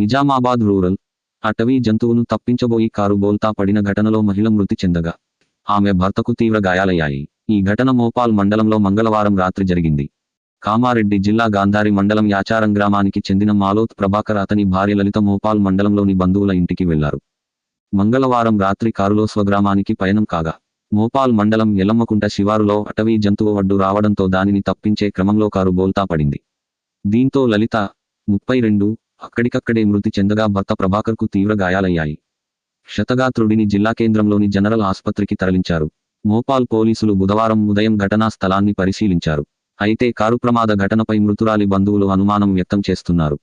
Nizamabad rural అటవీ జంతువును తప్పించబోయి car బోల్తా పడిన ఘటనలో మహిళ మృతి చెందగా ఆమె భర్తకు తీవ్ర గాయాలయ్యాయి. ఈ ఘటన మోపాల్ మండలంలో మంగళవారం రాత్రి జరిగింది. కామారెడ్డి జిల్లా గాంధారి మండలం యాచారం గ్రామానికి చెందిన మాలోత్ ప్రభాకర్ అతని భార్య లలిత మోపాల్ మండలంలోని బంధువుల ఇంటికి వెళ్లారు. మంగళవారం రాత్రి కారులో స్వగ్రామానికి పయనం కాగా మోపాల్ మండలం ఎల్లమ్మకుంట శివారులో అటవీ జంతువు అడ్డు రావడంతో దానిని తప్పించే క్రమంలో కారు బోల్తా పడింది. దీంతో లలిత 32 అక్కడికక్కడే మృతి చెందగా భర్త ప్రభాకర్కు తీవ్ర గాయాలయ్యాయి. క్షతగాత్రుడిని జిల్లా కేంద్రంలోని జనరల్ ఆస్పత్రికి తరలించారు. మోపాల్ పోలీసులు బుధవారం ఉదయం ఘటనా స్థలాన్ని పరిశీలించారు. అయితే కారు ప్రమాద ఘటనపై మృతురాలి బంధువులు అనుమానం వ్యక్తం చేస్తున్నారు.